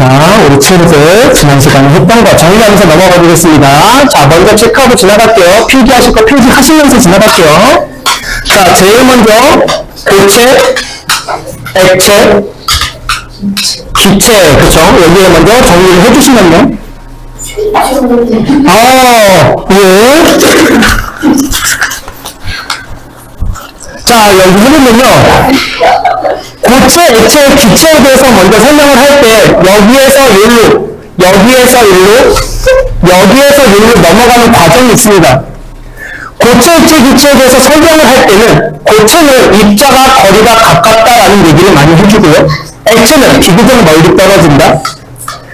자, 우리 친구들 지난 시간에 했던 거 정리하면서 넘어가 보겠습니다. 자, 먼저 체크하고 지나갈게요. 필기하실 거 필기하시면서 지나갈게요. 자, 제일 먼저 고체, 액체, 기체, 그쵸? 여기에 먼저 정리를 해주시면요. 예. 자, 여기 해보면요. 고체, 액체, 기체에 대해서 먼저 설명을 할 때 여기에서 일로, 여기에서 일로, 여기에서 일로 넘어가는 과정이 있습니다. 고체, 액체, 기체에 대해서 설명을 할 때는 고체는 입자가 거리가 가깝다라는 얘기를 많이 해주고요. 액체는 비교적 멀리 떨어진다.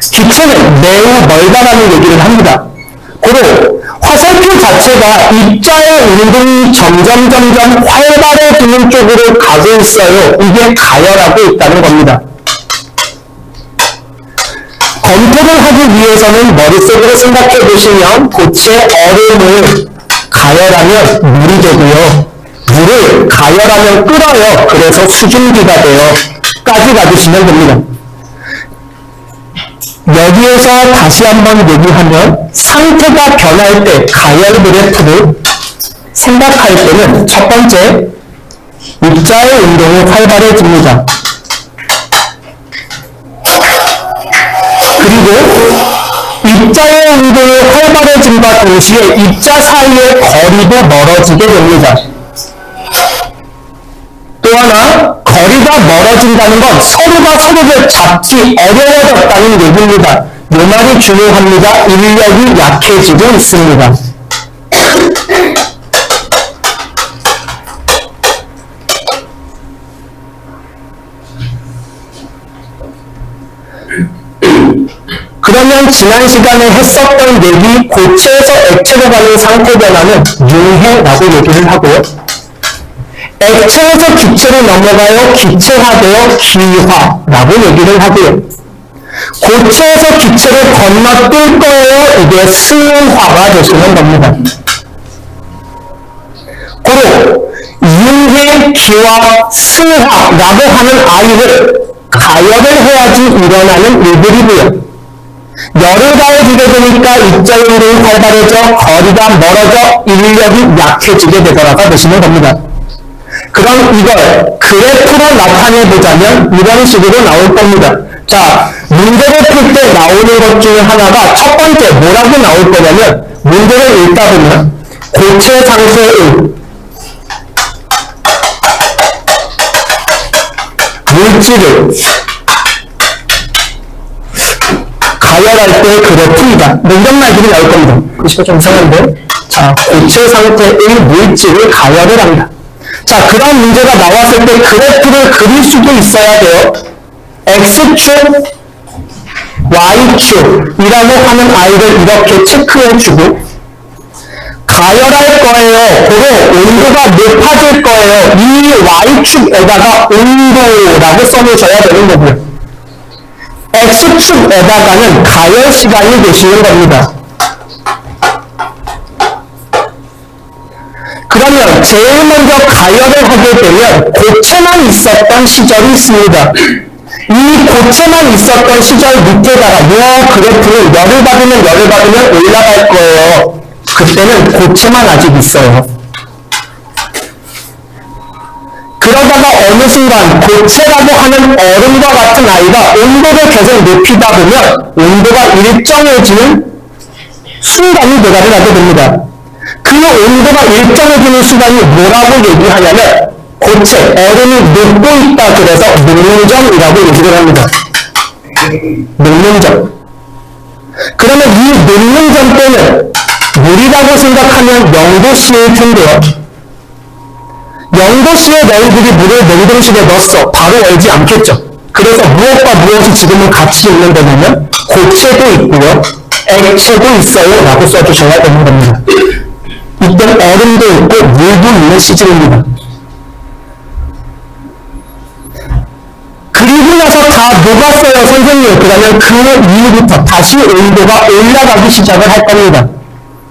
기체는 매우 멀다라는 얘기를 합니다. 고로 화살표 자체가 입자의 운동이 점점 활발해지는 쪽으로 가고 있어요. 이게 가열하고 있다는 겁니다. 검토를 하기 위해서는 머릿속으로 생각해 보시면 고체 얼음을 가열하면 물이 되고요. 물을 가열하면 끓어요. 그래서 수증기가 돼요. 까지 가주시면 됩니다. 여기에서 다시 한번 얘기하면 상태가 변할 때 가열 그래프를 생각할 때는 첫 번째 입자의 운동이 활발해집니다. 그리고 입자의 운동이 활발해짐과 동시에 입자 사이의 거리도 멀어지게 됩니다. 또 하나 거리가 멀어진다는 건 서로가 서로를 잡기 어려워졌다는 얘기입니다. 이 말이 중요합니다. 인력이 약해지고 있습니다. 그러면 지난 시간에 했었던 얘기 고체에서 액체로 가는 상태 변화는 융해라고 얘기를 하고요. 액체에서 기체로 넘어가요. 기체화되어 기화라고 얘기를 하고요. 고체에서 기체를 건너뛸 거예요. 이게 수화가 되시는 겁니다. 고로 융해, 기화, 수화라고 하는 아이를 가열을 해야지 일어나는 일들이고요. 열을 가해지게 되니까 입자 운동이 활발해져 거리가 멀어져 인력이 약해지게 되더라가 되시는 겁니다. 그럼 이걸 그래프로 나타내보자면 이런 식으로 나올 겁니다. 자, 문제를 풀 때 나오는 것 중에 하나가 첫 번째 뭐라고 나올 거냐면 문제를 읽다 보면 고체 상태의 물질을 가열할 때 그래프이다. 이런 말들이 나올 겁니다. 글씨가 좀 이상한데. 자, 고체 상태의 물질을 가열을 한다. 자, 그런 문제가 나왔을 때 그래프를 그릴 수도 있어야 돼요. X축, Y축이라고 하는 아이를 이렇게 체크해주고 가열할 거예요. 그리고 온도가 높아질 거예요. 이 Y축에다가 온도라고 써놓으셔야 되는 거고요. X축에다가는 가열 시간이 되시는 겁니다. 그러면 제일 먼저 가열을 하게 되면 고체만 있었던 시절이 있습니다. 이 고체만 있었던 시절 밑에다가 요 그래프는 열을 받으면 올라갈 거예요. 그때는 고체만 아직 있어요. 그러다가 어느 순간 고체라고 하는 얼음과 같은 아이가 온도를 계속 높이다 보면 온도가 일정해지는 순간이 도달을 하게 됩니다. 그 온도가 일정해지는 시간이 뭐라고 얘기하냐면 고체, 얼음이 녹고 있다 그래서 녹는점이라고 얘기를 합니다. 녹는점. 그러면 이 녹는점 때는 물이라고 생각하면 0도씨일 텐데요. 0도씨의 너희들이 물을 냉동실에 넣었어. 바로 얼지 않겠죠. 그래서 무엇과 무엇이 지금은 같이 있는 거냐면 고체도 있고요. 액체도 있어요. 라고 써주셔야 되는 겁니다. 이때 얼음도 있고 물도 있는 시즌입니다. 그리고 나서 다 녹았어요, 선생님. 그러면 그 이후부터 다시 온도가 올라가기 시작을 할 겁니다.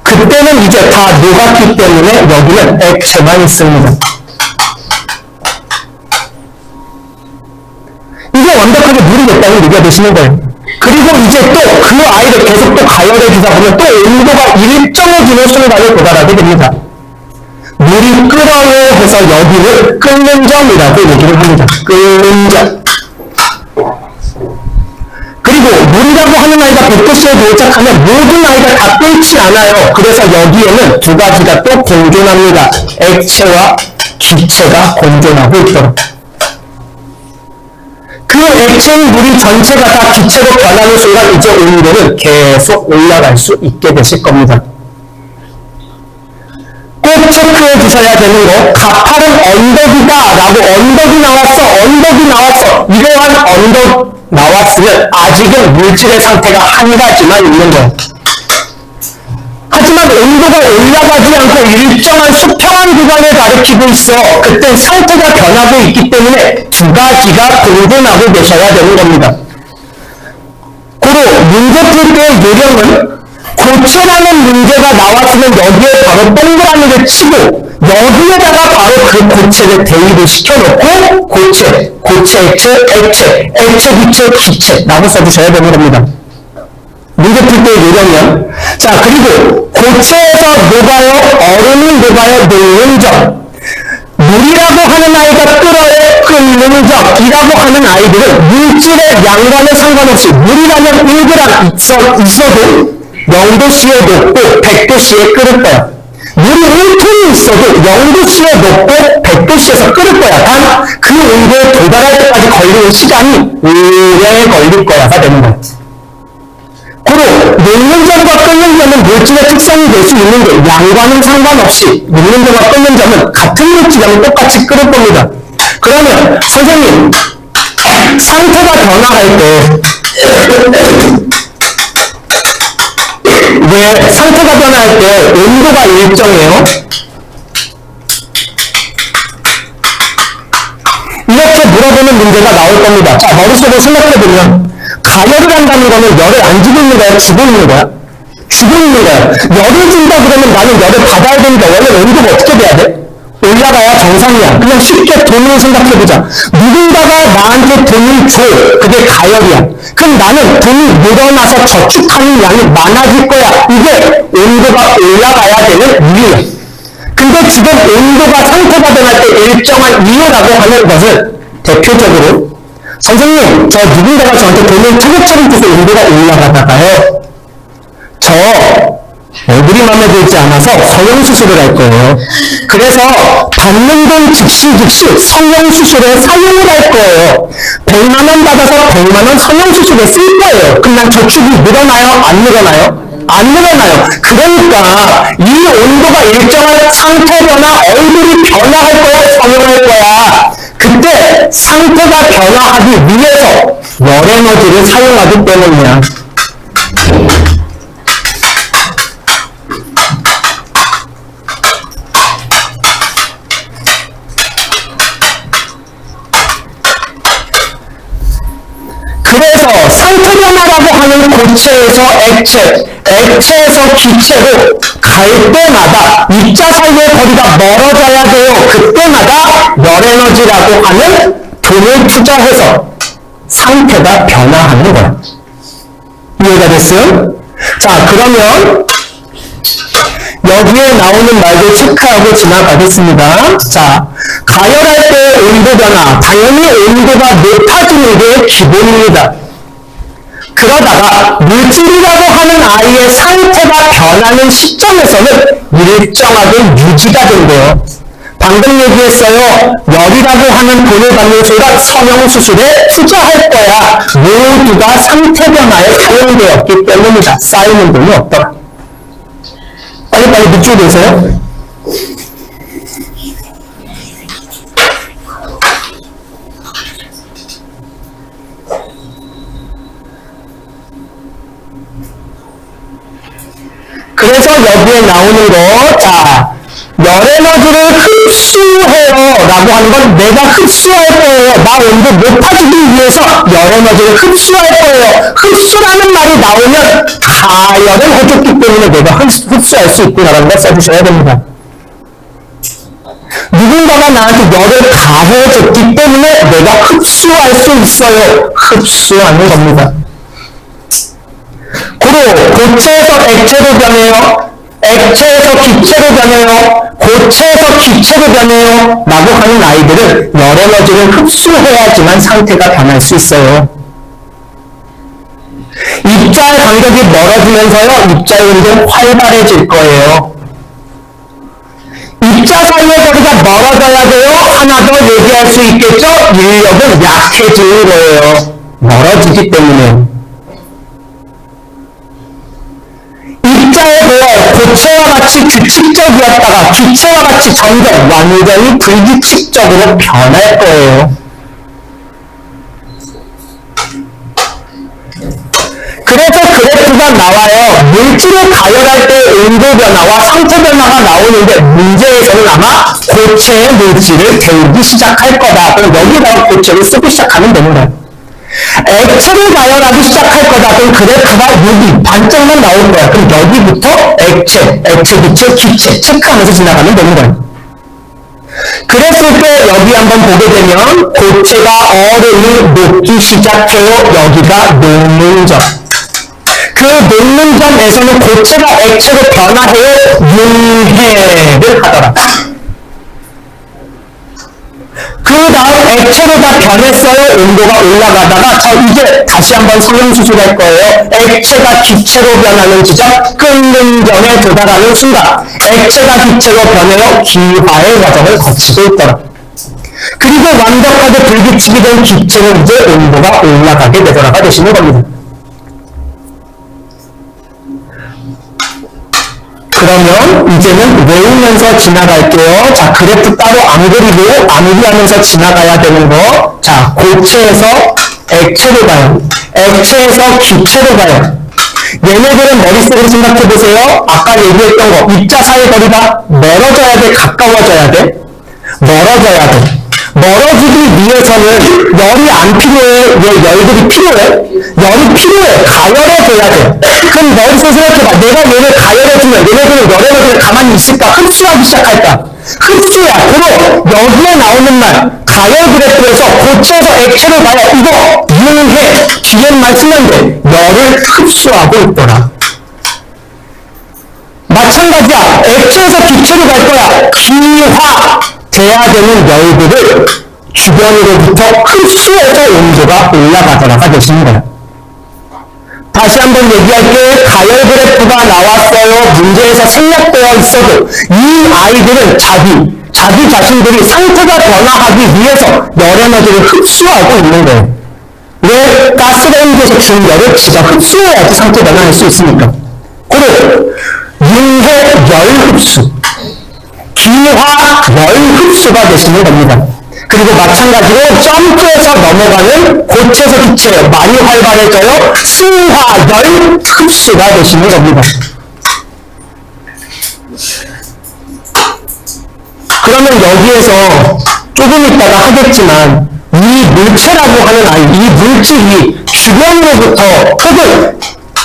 그때는 이제 다 녹았기 때문에 여기는 액체만 있습니다. 이게 완벽하게 물이 됐다는 얘기가 되시는 거예요. 그리고 이제 또 그 아이를 계속 또 가열해주다 보면 또 온도가 일정해지는 순간에 도달하게 됩니다. 물이 끓어요 해서 여기를 끓는 점이라고 얘기를 합니다. 끓는 점. 그리고 물이라고 하는 아이가 100도씨에 도착하면 모든 아이가 다 끓지 않아요. 그래서 여기에는 두 가지가 또 공존합니다. 액체와 기체가 공존하고 있도록. 그 액체인 물이 전체가 다 기체로 변하는 순간 이제 온도는 계속 올라갈 수 있게 되실 겁니다. 꼭 체크해 주셔야 되는 거, 가파른 언덕이다 라고 언덕이 나왔어 이러한 언덕 나왔으면 아직은 물질의 상태가 한 가지만 있는 거예요. 하지만 온도가 올라가지 않고 일정한 수평한 구간을 가리키고 있어. 그때 상태가 변하고 있기 때문에 두 가지가 공존하고 계셔야 되는 겁니다. 고로 문제 풀 때의 요령은 고체라는 문제가 나왔으면 여기에 바로 동그라미를 치고 여기에다가 바로 그 고체를 대입을 시켜놓고 고체, 액체, 기체, 기체라고 써주셔야 되는 겁니다. 문제 풀 때의 요령이요. 자, 그리고 고체에서 녹아요, 얼음이 녹아요, 녹는 점. 물이라고 하는 아이가 끓어요, 끓는 점이라고 하는 아이들은 물질의 양과는 상관없이 물이라면 1g 있어도 0도씨에 녹고 100도씨에 끓을 거야. 물이 1톤이 있어도 0도씨에 녹고 100도씨에서 끓을 거야. 단 그 온도에 도달할 때까지 걸리는 시간이 오래 걸릴 거야가 되는 거야. 고로 녹는 점과 끓는 점은 물질의 특성이 될 수 있는데 양과는 상관없이 녹는 점과 끓는 점은 같은 물질이라면 똑같이 끓을 겁니다. 그러면 선생님 상태가 변화할 때 왜 상태가 변화할 때 온도가 일정해요? 이렇게 물어보는 문제가 나올 겁니다. 자, 머릿속에 생각해보면 가열을 한다는 거는 열을 안 주고 있는 거야? 주고 있는 거야? 주고 있는 거야. 열을 준다 그러면 나는 열을 받아야 되니까 원래 온도가 어떻게 돼야 돼? 올라가야 정상이야. 그냥 쉽게 돈을 생각해보자. 누군가가 나한테 돈을 줘. 그게 가열이야. 그럼 나는 돈이 늘어나서 저축하는 양이 많아질 거야. 이게 온도가 올라가야 되는 이유야. 근데 지금 온도가 상태가 변할 때 일정한 이유라고 하는 것은 대표적으로 선생님, 저 누군가가 저한테 돈을 차곡차곡 줘서 온도가 올라가다가요. 저 얼굴이 마음에 들지 않아서 성형수술을 할 거예요. 그래서 받는 돈 즉시 성형수술에 사용을 할 거예요. 100만원 받아서 100만원 성형수술에 쓸 거예요. 그럼 난 저축이 늘어나요? 안 늘어나요? 안 늘어나요. 그러니까 이 온도가 일정한 상태 변화, 얼굴이 변화할 거야, 성형할 거야. 그때 상태가 변화하기 위해서 열에너지를 사용하기 때문이야. 그래서 상태 변화라고 하는 고체에서 액체에서 기체로 갈 때마다 입자 사이의 거리가 멀어져야 돼요. 그때마다 열에너지라고 하는 돈을 투자해서 상태가 변화하는 거야. 이해가 됐어요? 자, 그러면 여기에 나오는 말들 체크하고 지나가겠습니다. 자, 가열할 때 온도 변화, 당연히 온도가 높아지는 게 기본입니다. 그러다가 물질이라고 하는 아이의 상태가 변하는 시점에서는 일정하게 유지가 된대요. 방금 얘기했어요. 열이라고 하는 돈을 받는 순간 성형수술에 투자할 거야. 모두가 상태 변화에 사용되었기 때문이다. 쌓이는 돈이 없더라. 빨리빨리 밑줄 그으세요. 그래서 여기에 나오는 거, 자, 열에너지를 흡수해요 라고 하는 건 내가 흡수할 거예요. 나 온도 높아지기 위해서 열에너지를 흡수할 거예요. 흡수라는 말이 나오면 가열을 해줬기 때문에 내가 흡수할 수 있구나라는 걸 써주셔야 됩니다. 누군가가 나한테 열을 가해줬기 때문에 내가 흡수할 수 있어요. 흡수하는 겁니다. 고체에서 액체로 변해요. 액체에서 기체로 변해요. 고체에서 기체로 변해요. 라고 하는 아이들은 열 에너지를 흡수해야지만 상태가 변할 수 있어요. 입자의 간격이 멀어지면서요, 입자의 운동이 활발해질 거예요. 입자 사이의 거리가 멀어져야 돼요. 하나 더 얘기할 수 있겠죠? 인력은 약해지는 거예요. 멀어지기 때문에. 입자의 도열, 고체와 같이 규칙적이었다가 기체와 같이 점점 완전히 불규칙적으로 변할 거예요. 그래서 그래프가 나와요. 물질을 가열할 때 온도 변화와 상태 변화가 나오는데 문제에서는 아마 고체의 물질을 데우기 시작할 거다. 그럼 여기다가 고체를 쓰고 시작하면 되는 거예요. 액체를 가열하기 시작할 거다. 그럼 그래프가 여기 반짝만 나올 거야. 그럼 여기부터 액체, 기체, 기체 체크하면서 지나가면 되는 거예요. 그랬을 때 여기 한번 보게 되면 고체가 얼음이 녹기 시작해요. 여기가 녹는 점. 그 녹는 점에서는 고체가 액체로 변화해요. 융해를 하더라. 그 다음 액체로 다 변했어요. 온도가 올라가다가 이제 다시 한번 성형수술할 거예요. 액체가 기체로 변하는 지점, 끓는 점에 도달하는 순간 액체가 기체로 변해요. 기화의 과정을 거치고 있더라. 그리고 완벽하게 불규칙이 된 기체는 이제 온도가 올라가게 되더라가 되시는 겁니다. 그러면 이제는 외우면서 지나갈게요. 자, 그래프 따로 안 그리고 암기하면서 지나가야 되는 거. 자, 고체에서 액체로 가요. 액체에서 기체로 가요. 얘네들은 머릿속으로 생각해보세요. 아까 얘기했던 거. 입자 사이 거리가 멀어져야 돼? 가까워져야 돼? 멀어져야 돼. 멀어지기 위해서는 열이 안 필요해. 왜 열들이 필요해? 열이 필요해. 가열해줘야 돼. 그럼 머릿속에 생각해봐. 내가 얘를 가열해주면 얘네들은 열 에너지를 가만히 있을까? 흡수하기 시작할까? 흡수야. 그럼 여기에 나오는 말 가열 그래프에서 고체에서 액체로 가요. 이거 융해. 뒤에만 쓰면 돼. 열을 흡수하고 있더라. 마찬가지야. 액체에서 기체로 갈 거야. 기화. 돼야 되는 열들을 주변으로부터 흡수해서 온도가 올라가더라가 되시는 거예요. 다시 한번 얘기할게. 가열 그래프가 나왔어요. 문제에서 생략되어 있어도 이 아이들은 자기 자신들이 상태가 변화하기 위해서 열 에너지를 흡수하고 있는 거예요. 왜? 가스레인지에서 준 열을 지가 흡수해야지 상태 변화할 수 있으니까. 그리고 융해 열 흡수, 기화 열 흡수가 되시는 겁니다. 그리고 마찬가지로 점프해서 넘어가는 고체에서 기체 많이 활발해져요. 승화 열 흡수가 되시는 겁니다. 그러면 여기에서 조금 있다가 하겠지만 이 물체라고 하는 아이, 이 물질이 주변으로부터 혹은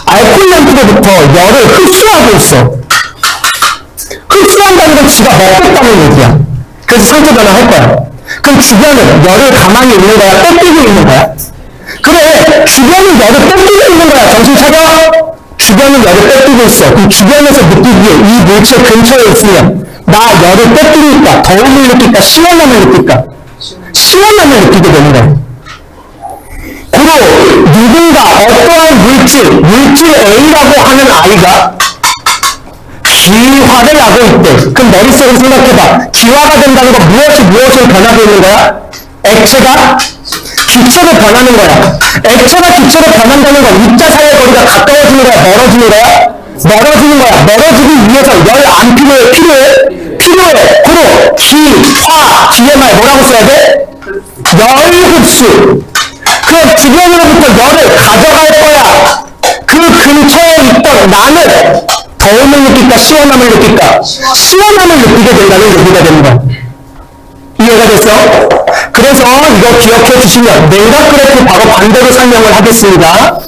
알코올로부터 열을 흡수하고 있어. 흡수한다는 건 지가 먹겠다는 얘기야. 그래서 상태 변화할 거야. 그럼 주변은 열을 가만히 있는 거야? 뺏기고 있는 거야? 그래, 주변은 열을 뺏기고 있는 거야. 정신 차려. 주변은 열을 뺏기고 있어. 그럼 주변에서 느끼기에 이 물체 근처에 있으면 나 열을 뺏기고 있다. 더움을 느낄까? 시원함을 느낄까? 시원함을 느끼게 되는 거야. 그리고 누군가 어떠한 물질 A라고 하는 아이가 기화를 하고 있대. 그럼 머릿속으로 생각해봐. 기화가 된다는 건 무엇으로 변하고 있는 거야? 액체가 기체로 변하는 거야. 액체가 기체로 변한다는 건 입자 사이의 거리가 가까워지는 거야? 멀어지는 거야? 멀어지는 거야. 멀어지기 위해서 열 안 필요해? 필요해. 그리고 기화, 뒤에 말 뭐라고 써야 돼? 열 흡수. 그럼 주변으로부터 열을 가져갈 거야. 그 근처에 있던 나는 더움을 느낄까? 시원함을 느낄까? 시원함을 느끼게 된다는 얘기가 되는 거야. 이해가 됐어? 그래서 이거 기억해 주시면 냉각 그래프 바로 반대로 설명을 하겠습니다.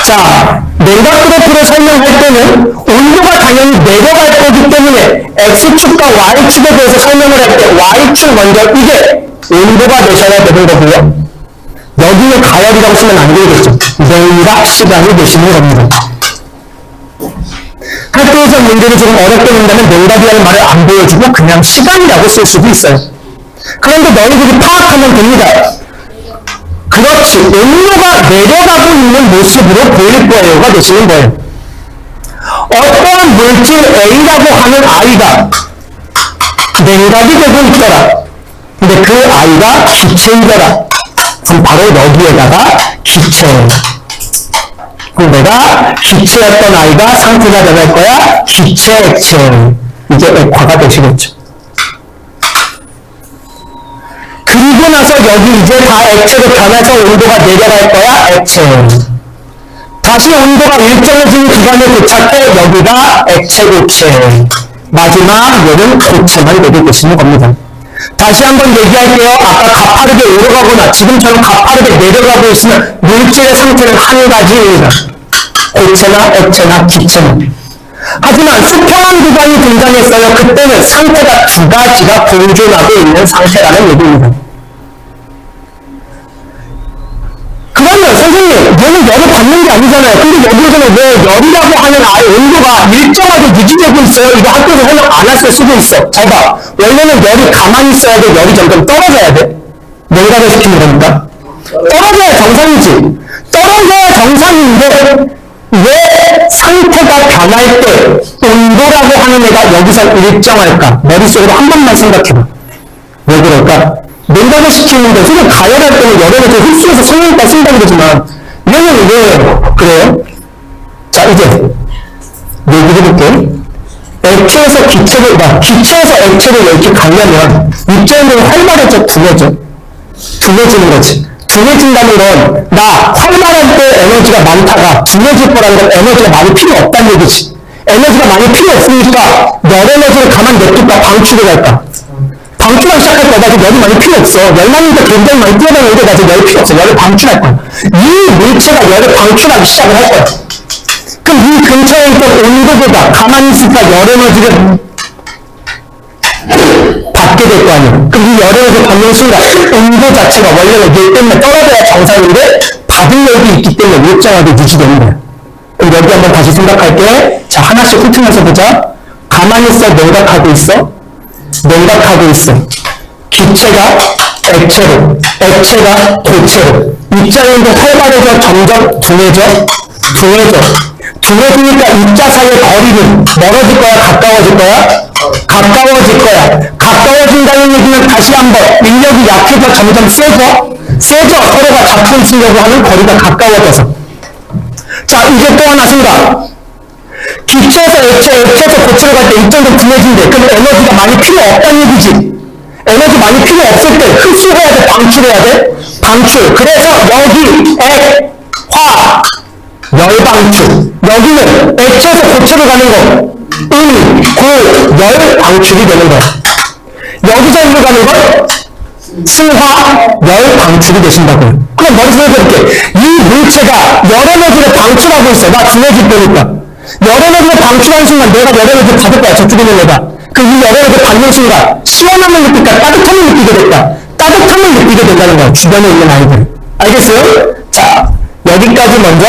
자, 냉각 그래프를 설명할 때는 온도가 당연히 내려갈 거기 때문에 X축과 Y축에 대해서 설명을 할 때 Y축 먼저 이게 온도가 되셔야 되는 거고요. 여기 냉각이라고 쓰면 안 되겠죠. 냉각 시간이 되시는 겁니다. 학교에서 문제를 좀 어렵게 낸다면 냉각이라는 말을 안 보여주고 그냥 시간이라고 쓸 수도 있어요. 그런데 너희들이 파악하면 됩니다. 그렇지, 온도가 내려가고 있는 모습으로 보일 거예요가 되시는 거예요. 어떤 물질 A라고 하는 I가 냉각이 되고 있더라. 근데 그 I가 기체이더라. 그럼 바로 여기에다가 기체. 그럼 내가 기체였던 I가 상태가 되갈 거야. 기체 액체. 이게 액화가 되시겠죠. 그리고 나서 여기 이제 다 액체로 변해서 온도가 내려갈 거야. 액체. 다시 온도가 일정해진 기간에 도착해 여기가 액체 고체. 마지막 얘는 고체만 되게 되시는 겁니다. 다시 한번 얘기할게요. 아까 가파르게 오르가거나 지금처럼 가파르게 내려가고 있으면 물질의 상태는 한 가지입니다. 고체나 액체나 기체나. 하지만 수평한 구간이 등장했어요. 그때는 상태가 두 가지가 공존하고 있는 상태라는 얘기입니다. 그러면 선생님, 얘는 열을 받는 게 아니잖아요. 근데 여기서는 왜 열이라고 하는 온도가 일정하게 유지되고 있어요? 이거 학교에서 설명 안 했을 수도 있어. 봐봐. 원래는 열이 가만히 있어야 돼. 열이 점점 떨어져야 돼. 냉각을 시키는 거니까. 떨어져야 정상이지. 떨어져야 정상인데 왜 상태가 변할 때 온도라고 하는 애가 여기서 일정할까? 머릿속으로 한 번만 생각해봐. 왜 그럴까? 냉각을 시키는데 지금 가열할 때는 열을 좀 흡수해서 생기니까 쓴다고 그러지만 얘는 왜 그래요? 자, 이제 얘기해볼게. 액체에서 기체로, 기체에서 액체로 이렇게 가려면 입자인은 활발해져, 둔해져. 둔해지는 거지. 둔해진다는 건 나 활발할 때 에너지가 많다가 둔해질 거라는 건 에너지가 많이 필요 없다는 얘기지. 에너지가 많이 필요 없으니까 열 에너지를 가만 냅둘까 방출을 할까? 방출하기 시작할 거야. 나도 열이 많이 필요 없어. 열나는데 굉장히 많이 뛰어다니는데 나도 열이 필요 없어. 열을 방출할 거야. 이 물체가 열을 방출하기 시작을 할 거야. 그럼 이 근처에 있던 온도계가 가만히 있으니까 열 에너지를 받게 될 거 아니야. 그럼 이 열 에너지 받는 순간 온도 자체가 원래는 얘 때문에 떨어져야 정상인데 받은 열이 있기 때문에 일정하게 유지되는 거야. 그럼 여기 한번 다시 생각할게. 자, 하나씩 훑으면서 보자. 가만히 있어, 냉각하고 있어. 냉각하고 있어. 기체가 액체로, 액체가 고체로. 입자인도 활발해져, 점점 둔해져, 둔해지니까 입자 사이의 거리는 멀어질 거야, 가까워질 거야? 가까워질 거야. 가까워진다는 얘기는 다시 한번 인력이 약해져, 점점 세져, 서로가 작품 쓰려고 하는 거리가 가까워져서. 자, 이제 또 하나 생각. 기체에서 액체에서 고체로 갈 때 입자가 둔해진대. 그럼 에너지가 많이 필요 없다는 얘기지. 에너지 많이 필요 없을 때 흡수해야 돼, 방출해야 돼? 방출. 그래서 여기 액, 화, 열 방출. 여기는 액체에서 고체로 가는 거. 고, 열 방출이 되는 거야. 여기서 일로 가는 건 승화, 열 방출이 되신다고요. 그럼 머릿속에 이렇게 이 물체가 열 에너지를 방출하고 있어. 나 둔해질 거니까. 열 에너지를 방출하는 순간 내가 열 에너지를 받을 거야. 저쪽에 있는 애가. 그 이 열 에너지를 받는 순간 시원함을 느낄까? 따뜻함을 느끼게 될까? 따뜻함을 느끼게 된다는 거야. 주변에 있는 아이들. 알겠어요? 자, 여기까지 먼저